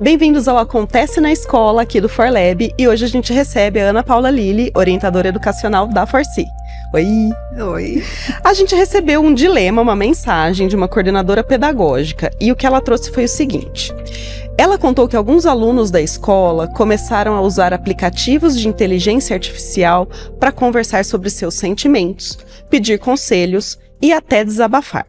Bem-vindos ao Acontece na Escola, aqui do ForLab, e hoje a gente recebe a Ana Paula Lilly, orientadora educacional da ForSee. Oi! Oi! A gente recebeu um dilema, uma mensagem de uma coordenadora pedagógica, e o que ela trouxe foi o seguinte. Ela contou que alguns alunos da escola começaram a usar aplicativos de inteligência artificial para conversar sobre seus sentimentos, pedir conselhos e até desabafar.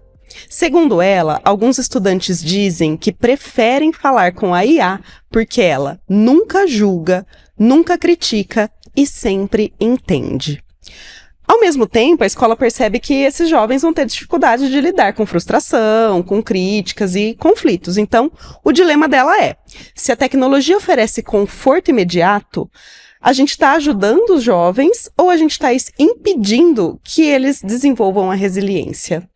Segundo ela, alguns estudantes dizem que preferem falar com a IA porque ela nunca julga, nunca critica e sempre entende. Ao mesmo tempo, a escola percebe que esses jovens vão ter dificuldade de lidar com frustração, com críticas e conflitos. Então, o dilema dela é, se a tecnologia oferece conforto imediato, a gente está ajudando os jovens ou a gente está impedindo que eles desenvolvam a resiliência?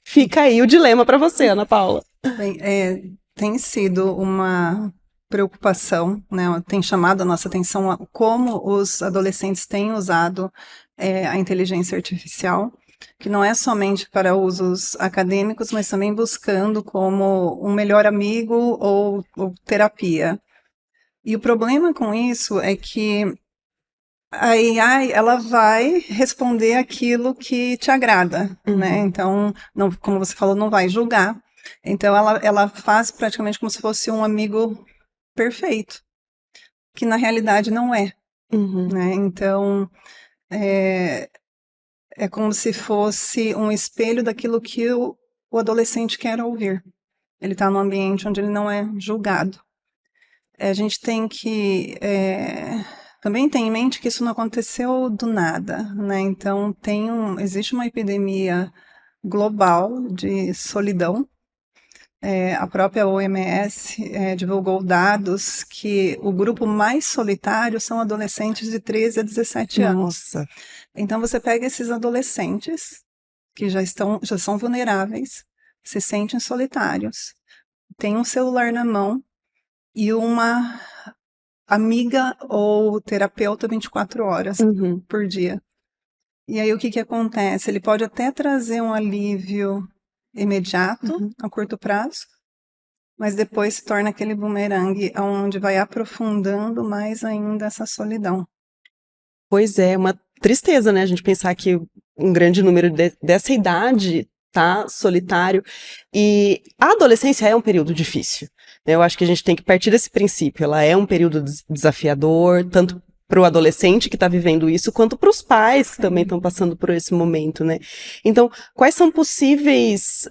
Fica aí o dilema para você, Ana Paula. Bem, tem sido uma preocupação, né? Tem chamado a nossa atenção a como os adolescentes têm usado a inteligência artificial, que não é somente para usos acadêmicos, mas também buscando como um melhor amigo ou terapia. E o problema com isso é que a AI, ela vai responder aquilo que te agrada, né? Então, não, como você falou, não vai julgar. Então, ela faz praticamente como se fosse um amigo perfeito, que na realidade não é, né? Então, é como se fosse um espelho daquilo que o adolescente quer ouvir. Ele está num ambiente onde ele não é julgado. A gente tem que também tem em mente que isso não aconteceu do nada, né? Então existe uma epidemia global de solidão. A própria OMS divulgou dados que o grupo mais solitário são adolescentes de 13 a 17 anos. Nossa. Então você pega esses adolescentes que já são vulneráveis, se sentem solitários, têm um celular na mão e uma amiga ou terapeuta 24 horas por dia. E aí o que acontece? Ele pode até trazer um alívio imediato, a curto prazo, mas depois se torna aquele bumerangue onde vai aprofundando mais ainda essa solidão. Pois é, uma tristeza, né? A gente pensar que um grande número dessa idade tá solitário. E a adolescência é um período difícil. Eu acho que a gente tem que partir desse princípio. Ela é um período desafiador, tanto para o adolescente que está vivendo isso, quanto para os pais que também estão passando por esse momento, né? Então, quais são possíveis...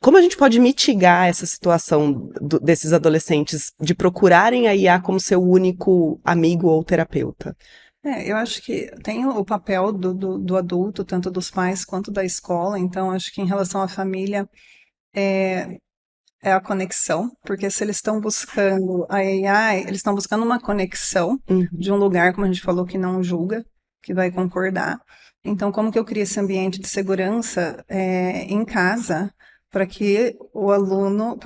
como a gente pode mitigar essa situação desses adolescentes de procurarem a IA como seu único amigo ou terapeuta? Eu acho que tem o papel do adulto, tanto dos pais quanto da escola. Então, acho que em relação à família, é a conexão, porque se eles estão buscando a AI, eles estão buscando uma conexão de um lugar, como a gente falou, que não julga, que vai concordar. Então, como que eu crio esse ambiente de segurança em casa, para que o aluno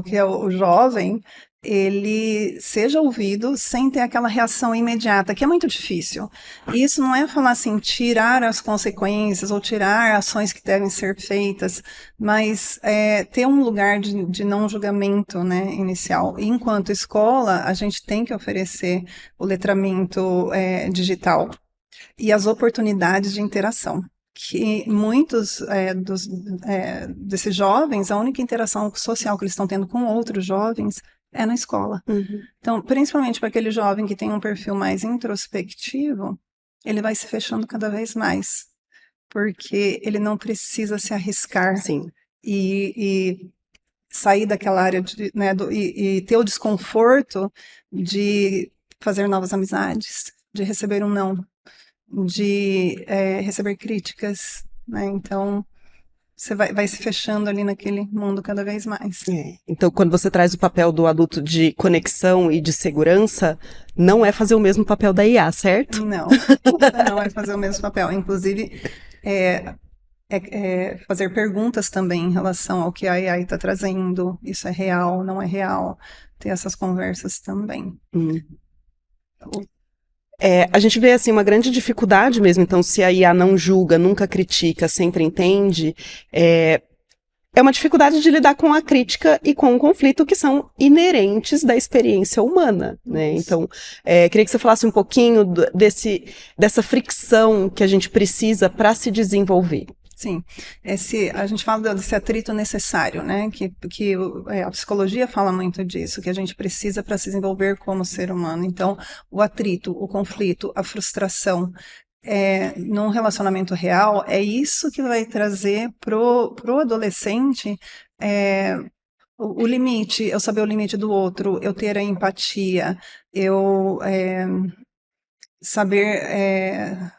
que é o jovem, ele seja ouvido sem ter aquela reação imediata, que é muito difícil. E isso não é falar assim, tirar as consequências ou tirar ações que devem ser feitas, mas ter um lugar de não julgamento, né, inicial. E enquanto escola, a gente tem que oferecer o letramento digital e as oportunidades de interação. Que muitos desses jovens, a única interação social que eles estão tendo com outros jovens é na escola. Então, principalmente para aquele jovem que tem um perfil mais introspectivo, ele vai se fechando cada vez mais, porque ele não precisa se arriscar. Sim. E sair daquela área e ter o desconforto de fazer novas amizades, de receber um não, de receber críticas, né? Então, você vai se fechando ali naquele mundo cada vez mais. Então, quando você traz o papel do adulto de conexão e de segurança, não é fazer o mesmo papel da IA, certo? Não, não é fazer o mesmo papel. Inclusive, fazer perguntas também em relação ao que a AI está trazendo. Isso é real, não é real? Ter essas conversas também. A gente vê, assim, uma grande dificuldade mesmo, então, se a IA não julga, nunca critica, sempre entende, é é uma dificuldade de lidar com a crítica e com o conflito que são inerentes da experiência humana, né? Então, queria que você falasse um pouquinho dessa fricção que a gente precisa para se desenvolver. Sim, a gente fala desse atrito necessário, né? Que a psicologia fala muito disso, que a gente precisa para se desenvolver como ser humano. Então, o atrito, o conflito, a frustração, num relacionamento real, é isso que vai trazer pro adolescente o limite, eu saber o limite do outro, eu ter a empatia, eu saber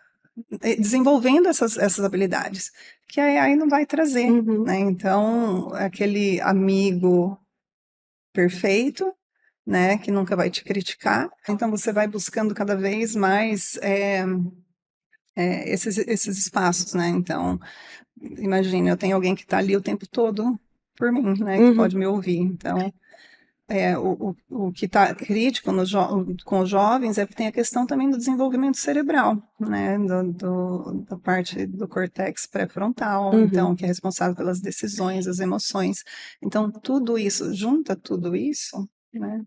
desenvolvendo essas habilidades, que a AI não vai trazer, né? Então, aquele amigo perfeito, né, que nunca vai te criticar. Então, você vai buscando cada vez mais esses espaços, né? Então, imagine, eu tenho alguém que está ali o tempo todo por mim, né, que pode me ouvir. Então, o que está crítico com os jovens é que tem a questão também do desenvolvimento cerebral, né, da parte do córtex pré-frontal, então, que é responsável pelas decisões, as emoções. Então, tudo isso, junta tudo isso, né?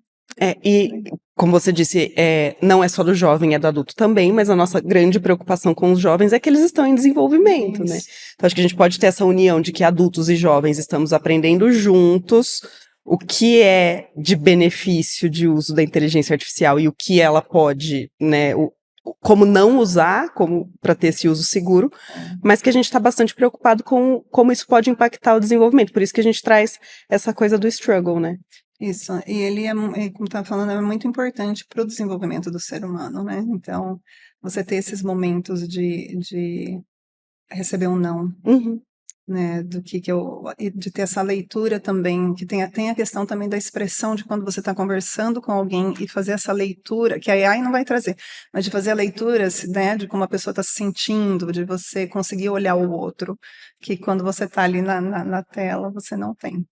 E, como você disse, não é só do jovem, é do adulto também, mas a nossa grande preocupação com os jovens é que eles estão em desenvolvimento, né? Então, acho que a gente pode ter essa união de que adultos e jovens estamos aprendendo juntos o que é de benefício de uso da inteligência artificial e o que ela pode, né, como não usar, como para ter esse uso seguro, mas que a gente está bastante preocupado com como isso pode impactar o desenvolvimento. Por isso que a gente traz essa coisa do struggle, né? Isso, e ele como estava falando, é muito importante para o desenvolvimento do ser humano, né? Então, você ter esses momentos de receber um não, né, de ter essa leitura também, que tem a questão também da expressão de quando você está conversando com alguém e fazer essa leitura, que a AI não vai trazer, mas de fazer a leitura, né, de como a pessoa está se sentindo, de você conseguir olhar o outro, que quando você está ali na tela, você não tem.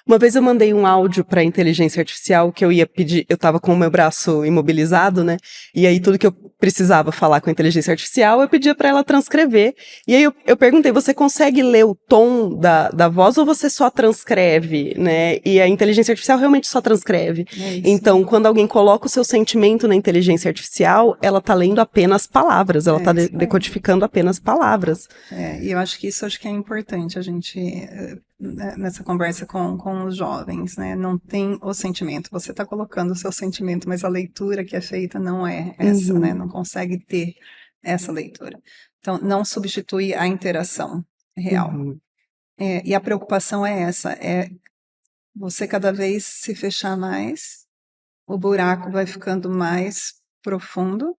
Uma vez eu mandei um áudio para a inteligência artificial que eu ia pedir, eu estava com o meu braço imobilizado, né? E aí tudo que eu precisava falar com a inteligência artificial, eu pedia para ela transcrever. E aí eu perguntei, você consegue ler o tom da voz ou você só transcreve, né? E a inteligência artificial realmente só transcreve. Então, quando alguém coloca o seu sentimento na inteligência artificial, ela está lendo apenas palavras, ela está decodificando apenas palavras. E eu acho que isso é importante a gente nessa conversa com os jovens, né? Não tem o sentimento, você está colocando o seu sentimento, mas a leitura que é feita não é essa, né? Não consegue ter essa leitura. Então, não substitui a interação real. E a preocupação é essa, você cada vez se fechar mais, o buraco vai ficando mais profundo,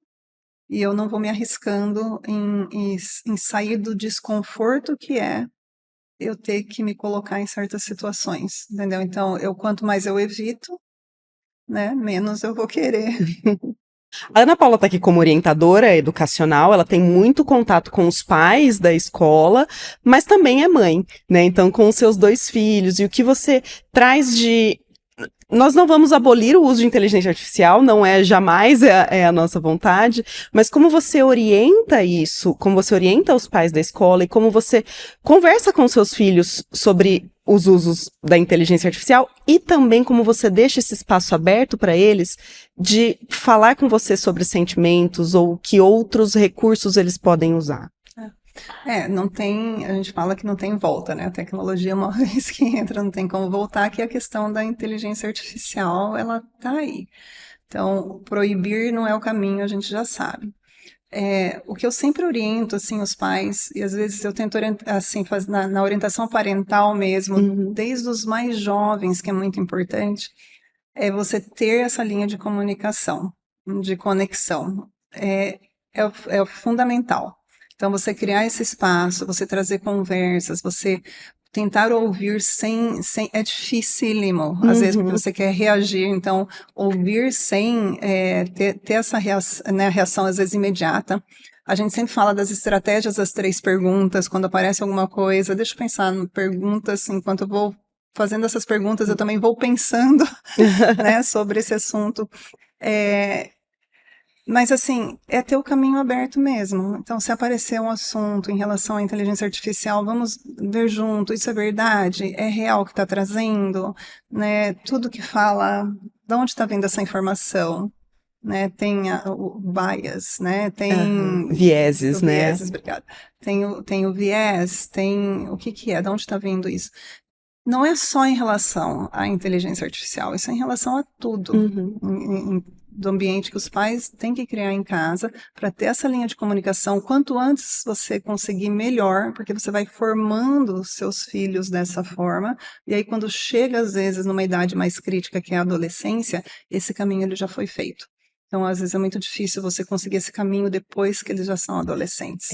e eu não vou me arriscando em sair do desconforto que é eu ter que me colocar em certas situações, entendeu? Então, quanto mais eu evito, né, menos eu vou querer. A Ana Paula está aqui como orientadora educacional, ela tem muito contato com os pais da escola, mas também é mãe, né? Então, com os seus 2 filhos, e o que você traz de... Nós não vamos abolir o uso de inteligência artificial, não é jamais a nossa vontade, mas como você orienta isso, como você orienta os pais da escola e como você conversa com seus filhos sobre os usos da inteligência artificial e também como você deixa esse espaço aberto para eles de falar com você sobre sentimentos ou que outros recursos eles podem usar. Não tem, a gente fala que não tem volta, né? A tecnologia, uma vez que entra, não tem como voltar, que a questão da inteligência artificial, ela tá aí. Então, proibir não é o caminho, a gente já sabe. O que eu sempre oriento, assim, os pais, e às vezes eu tento orientar, assim, na orientação parental mesmo, desde os mais jovens, que é muito importante, é você ter essa linha de comunicação, de conexão. É fundamental. Então, você criar esse espaço, você trazer conversas, você tentar ouvir sem é dificílimo, às vezes, porque você quer reagir, então, ouvir sem ter essa reação, né, reação, às vezes, imediata. A gente sempre fala das estratégias das 3 perguntas, quando aparece alguma coisa, deixa eu pensar em perguntas, enquanto eu vou fazendo essas perguntas, eu também vou pensando, né, sobre esse assunto. Mas, assim, é ter o caminho aberto mesmo. Então, se aparecer um assunto em relação à inteligência artificial, vamos ver junto, isso é verdade? É real o que está trazendo? Né? Tudo que fala, de onde está vindo essa informação? Né? Tem o bias, né? Tem vieses, o né? Vieses, obrigada. Tem o viés, tem o que é, de onde está vindo isso? Não é só em relação à inteligência artificial, isso é em relação a tudo. Do ambiente que os pais têm que criar em casa para ter essa linha de comunicação. Quanto antes você conseguir, melhor, porque você vai formando os seus filhos dessa forma, e aí quando chega, às vezes, numa idade mais crítica, que é a adolescência, esse caminho ele já foi feito. Então, às vezes, é muito difícil você conseguir esse caminho depois que eles já são adolescentes.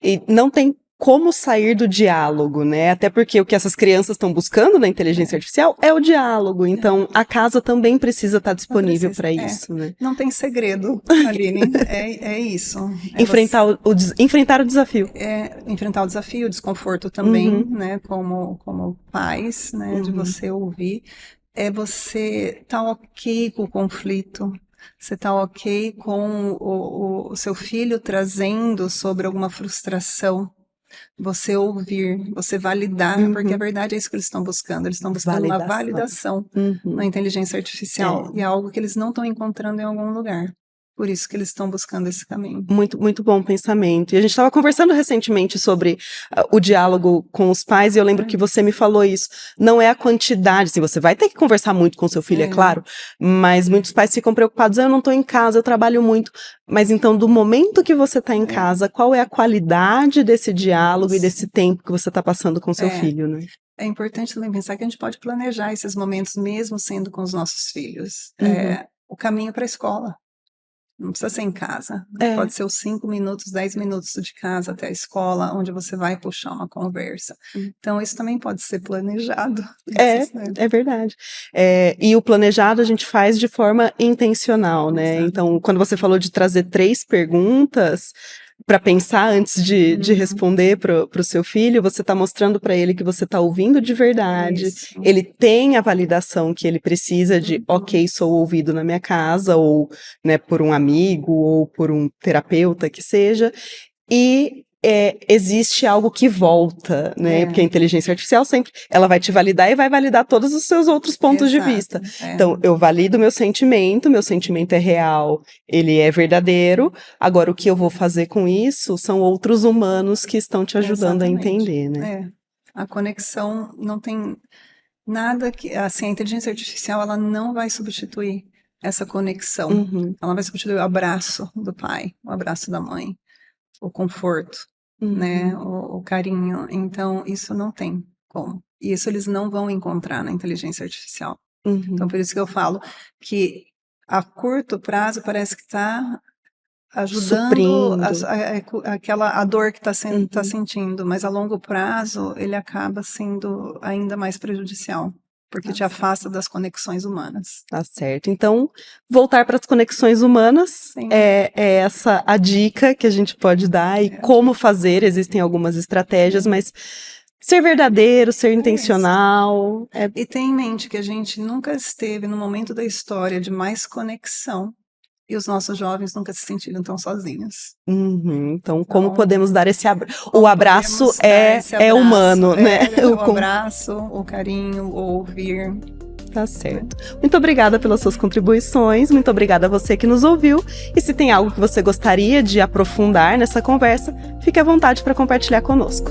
E não tem como sair do diálogo, né? Até porque o que essas crianças estão buscando na inteligência artificial é o diálogo. Então, a casa também precisa estar disponível para isso, né? Não tem segredo, Aline. É isso. Enfrentar o desafio. Enfrentar o desafio, o desconforto também, né? Como pais, né? De você ouvir. É você estar ok com o conflito. Você está ok com o seu filho trazendo sobre alguma frustração. Você ouvir, você validar, porque a verdade é isso que eles estão buscando. Eles estão buscando uma validação na inteligência artificial. E é algo que eles não estão encontrando em algum lugar. Por isso que eles estão buscando esse caminho. Muito, muito bom pensamento. E a gente estava conversando recentemente sobre o diálogo com os pais, e eu lembro que você me falou isso. Não é a quantidade, assim, você vai ter que conversar muito com seu filho, é claro, mas muitos pais ficam preocupados, eu não estou em casa, eu trabalho muito. Mas então, do momento que você está em casa, qual é a qualidade desse diálogo e desse tempo que você está passando com seu filho, né? É importante também pensar que a gente pode planejar esses momentos mesmo sendo com os nossos filhos. O caminho para a escola. Não precisa ser em casa. Pode ser os 5 minutos, 10 minutos de casa até a escola, onde você vai puxar uma conversa. Então, isso também pode ser planejado. É verdade. E o planejado a gente faz de forma intencional, né? Então, quando você falou de trazer 3 perguntas para pensar antes de responder para o seu filho, você está mostrando para ele que você está ouvindo de verdade, ele tem a validação que ele precisa de, ok, sou ouvido na minha casa, ou, né, por um amigo, ou por um terapeuta, que seja, e existe algo que volta, né? Porque a inteligência artificial sempre, ela vai te validar e vai validar todos os seus outros pontos de vista. Então, eu valido meu sentimento é real, ele é verdadeiro, agora o que eu vou fazer com isso são outros humanos que estão te ajudando a entender, né? A conexão não tem nada que, assim, a inteligência artificial, ela não vai substituir essa conexão. Ela vai substituir o abraço do pai, o abraço da mãe, o conforto, né, o carinho. Então, isso não tem como. E isso eles não vão encontrar na inteligência artificial. Então, por isso que eu falo que a curto prazo parece que está ajudando a dor que está sentindo, mas a longo prazo ele acaba sendo ainda mais prejudicial. Porque te afasta das conexões humanas. Tá certo. Então, voltar para as conexões humanas é essa a dica que a gente pode dar. E como fazer, existem algumas estratégias, mas ser verdadeiro, ser intencional. E ter em mente que a gente nunca esteve no momento da história de mais conexão. E os nossos jovens nunca se sentiram tão sozinhos. Então, como podemos dar esse abraço? O abraço é humano, né? O abraço, o carinho, o ouvir. Tá certo. Muito obrigada pelas suas contribuições, muito obrigada a você que nos ouviu. E se tem algo que você gostaria de aprofundar nessa conversa, fique à vontade para compartilhar conosco.